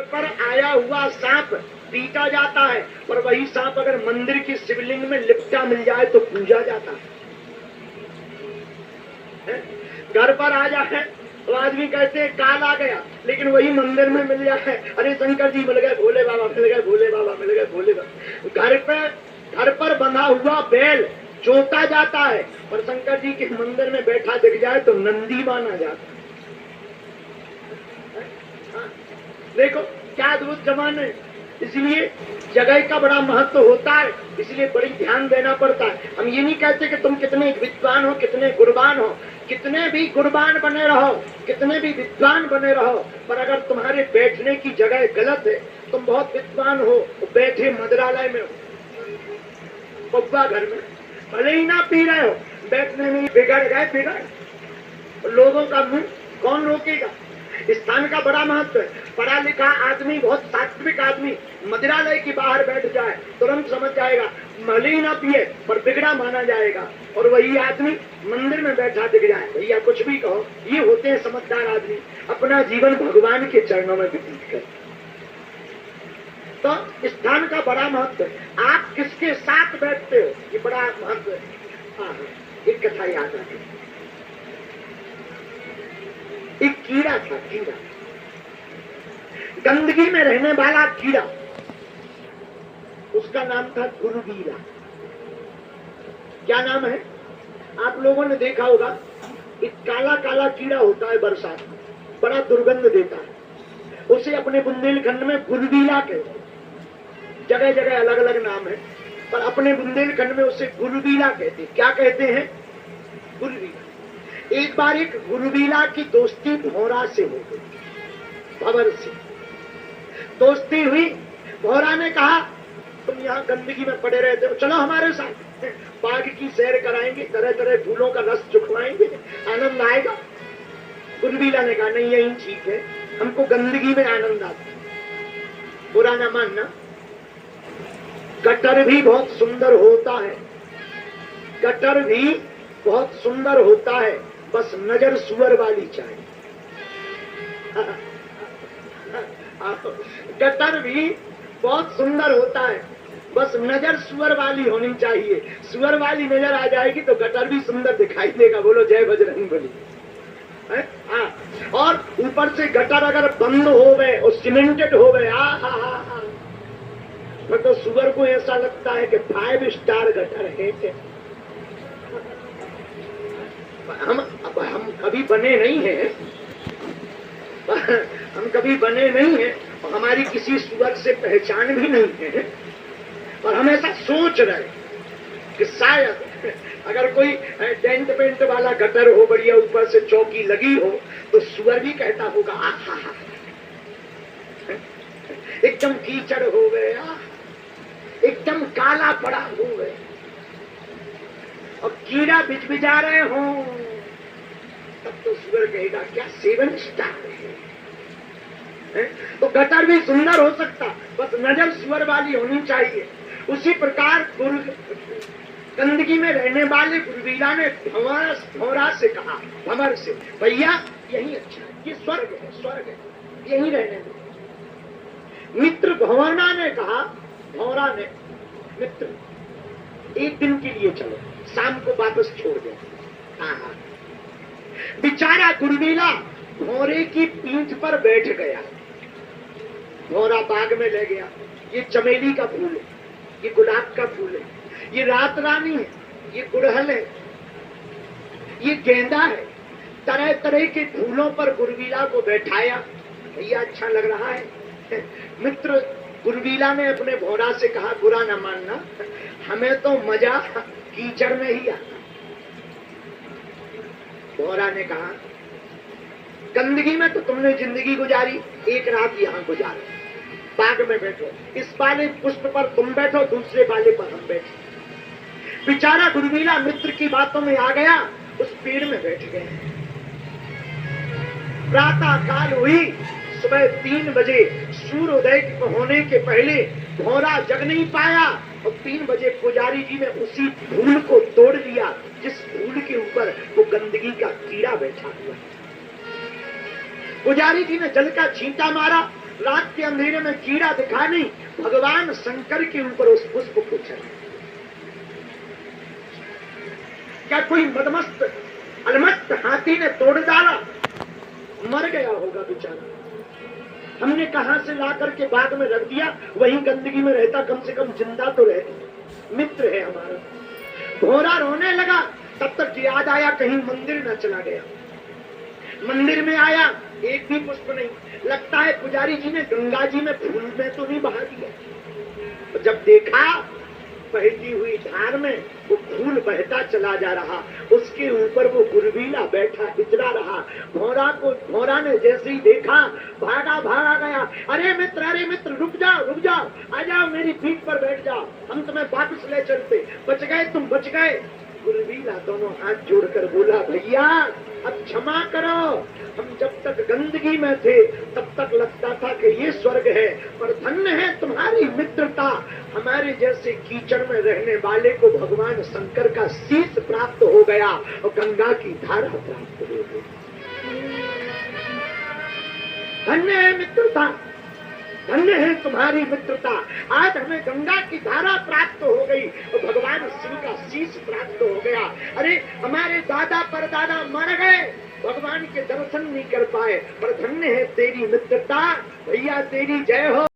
पर आया हुआ सांप पीटा जाता है, पर वही सांप अगर मंदिर की शिवलिंग में लिपटा मिल जाए तो पूजा जाता है। घर पर आ जाए तो आदमी कहते हैं काल आ गया, लेकिन वही मंदिर में मिल जाए, अरे शंकर जी मिल गए, भोले बाबा मिल गए, भोले बाबा मिल गए, भोले बाबा। घर पर बंधा हुआ बैल जोता जाता है, और शंकर जी के मंदिर में बैठा दिख जाए तो नंदी माना जाता है। देखो क्या अद्भुत जमाने है। इसलिए जगह का बड़ा महत्व होता है, इसलिए बड़ी ध्यान देना पड़ता है। हम ये नहीं कहते कि तुम कितने विद्वान हो, कितने गुणवान हो, कितने भी गुणवान बने रहो, कितने भी विद्वान बने रहो, पर अगर तुम्हारे बैठने की जगह गलत है, तुम बहुत विद्वान हो तो बैठे मदिरालय में हो, बब्बा घर में, भले ही ना पी रहे हो, बैठने में बिगड़ गए, लोगों का मुंह कौन रोकेगा। स्थान का बड़ा महत्व है। पढ़ा लिखा आदमी, बहुत सात्विक आदमी मदिरालय के बाहर बैठ जाए तुरंत समझ जाएगा, भले ही ना पिए पर बिगड़ा माना जाएगा, और वही आदमी मंदिर में बैठा दिख जाए, भैया कुछ भी कहो, ये होते हैं समझदार आदमी, अपना जीवन भगवान के चरणों में व्यतीत कर। तो स्थान का बड़ा महत्व है। आप किसके साथ बैठते हो ये बड़ा महत्व है। एक कथा याद आ गई। एक कीड़ा था, कीड़ा, गंदगी में रहने वाला कीड़ा, उसका नाम था गुरुबीला। क्या नाम है? आप लोगों ने देखा होगा, एक काला काला कीड़ा होता है बरसात में, बड़ा दुर्गंध देता है, उसे अपने बुंदेलखंड में गुरुबीला कहते हैं। जगह जगह अलग अलग नाम है, पर अपने बुंदेलखंड में उसे गुरुबीला कहते हैं। क्या कहते हैं? गुरुबीला। एक बार एक गुरुबीला की दोस्ती भौरा से हो गई, भंवर से दोस्ती हुई। भौरा ने कहा तुम यहाँ गंदगी में पड़े रहते हो, चलो हमारे साथ बाग की सैर कराएंगे, तरह तरह फूलों का रस चुखवाएंगे, आनंद आएगा। गुरुबीला ने कहा नहीं यही ठीक है, हमको गंदगी में आनंद आता है, बुरा ना मानना। गटर भी बहुत सुंदर होता है, गटर भी बहुत सुंदर होता है, बस नजर सुअर वाली चाहिए। गटर भी बहुत सुंदर होता है, बस नजर सुअर वाली होनी चाहिए। सुअर वाली नजर आ जाएगी तो गटर भी सुंदर दिखाई देगा। बोलो जय बजरंगबली। और ऊपर से गटर अगर बंद हो गए और सीमेंटेड हो गए, तो सुअर को ऐसा लगता है कि 5 स्टार गटर है। हम कभी बने नहीं हैं, हम कभी बने नहीं हैं, और हमारी किसी सुअर से पहचान भी नहीं है, और हम ऐसा सोच रहे कि शायद अगर कोई टेंट पेंट वाला गटर हो, बढ़िया ऊपर से चौकी लगी हो, तो सुअर भी कहता होगा आहा, एकदम कीचड़ हो गया, एकदम काला पड़ा हो गए, और कीड़ा बिजबिजा रहे हो, तब तो सुअर कहेगा क्या 7 स्टार है। तो गटर भी सुंदर हो सकता, बस नजर सुअर वाली होनी चाहिए। उसी प्रकार गंदगी में रहने वाले गुरुबीला ने भौरा से कहा, भंवर से, भैया यही अच्छा है, ये स्वर्ग है, स्वर्ग है, यही रहने दो। मित्र भंवरा ने कहा, भौरा ने, मित्र एक दिन के लिए चलो, शाम को वापस छोड़ दे। बेचारा गुरुबीला भौरे की पीठ पर बैठ गया, भौरा बाग में ले गया। ये चमेली का फूल है, ये गुलाब का फूल है, ये रात रानी है, ये गुड़हल है, ये गेंदा है, तरह तरह के फूलों पर गुरुबीला को बैठाया। भैया अच्छा लग रहा है। मित्र गुरुबीला ने अपने भौरा से कहा, बुरा न मानना, हमें तो मजा कीचड़ में ही आता। भौरा ने कहा गंदगी में तो तुमने जिंदगी गुजारी, एक रात यहाँ गुजारो, बाग में बैठो, इस वाले पुष्प पर तुम बैठो, दूसरे वाले पर हम बैठो। बेचारा गुरुबीला मित्र की बातों में आ गया, उस पेड़ में बैठ गए। प्रातः काल हुई, सुबह 3 बजे सूर्योदय होने के पहले भौरा जग नहीं पाया, और 3 बजे पुजारी जी ने उसी फूल को तोड़ दिया जिस फूल के ऊपर वो गंदगी का कीड़ा बैठा हुआ। पुजारी जी ने जल का छींटा मारा, रात के अंधेरे में कीड़ा दिखा नहीं, भगवान शंकर के ऊपर उस पुष्प को चढ़ा। क्या कोई मदमस्त अलमस्त हाथी ने तोड़ डाला? मर गया होगा बेचारा। हमने कहां से ला करके बाग में रख दिया, वहीं गंदगी में रहता, कम से कम जिंदा तो रहता। मित्र है हमारा। भौरा रोने लगा, तब तक याद आया कहीं मंदिर न चला गया। मंदिर में आया, एक भी पुष्प नहीं। लगता है पुजारी जी ने गंगा जी में फूल में तो नहीं बहा दिया। जब देखा बहती हुई धार में वो फूल बहता चला जा रहा, उसके ऊपर वो गुरबीला बैठा इतना रहा। भौरा ने जैसे ही देखा भागा गया। अरे मित्र रुक जाओ, आ जाओ, मेरी पीठ पर बैठ जाओ, हम तुम्हें वापस ले चलते। बच गए, तुम बच गए। गुरबीला दोनों हाथ जोड़कर बोला, भैया अब क्षमा करो, हम जब तक गंदगी में थे तब तक लगता था कि ये स्वर्ग है, पर धन्य है तुम्हारी मित्रता। हमारे जैसे कीचड़ में रहने वाले को भगवान शंकर का शीश प्राप्त हो गया और गंगा की धारा प्राप्त हो गई। धन्य है मित्रता, धन्य है तुम्हारी मित्रता। आज हमें गंगा की धारा प्राप्त हो गई और भगवान शिव का शीश प्राप्त हो गया। अरे हमारे दादा परदादा मर गए, भगवान के दर्शन नहीं कर पाए, पर धन्य है तेरी मित्रता। भैया तेरी जय हो।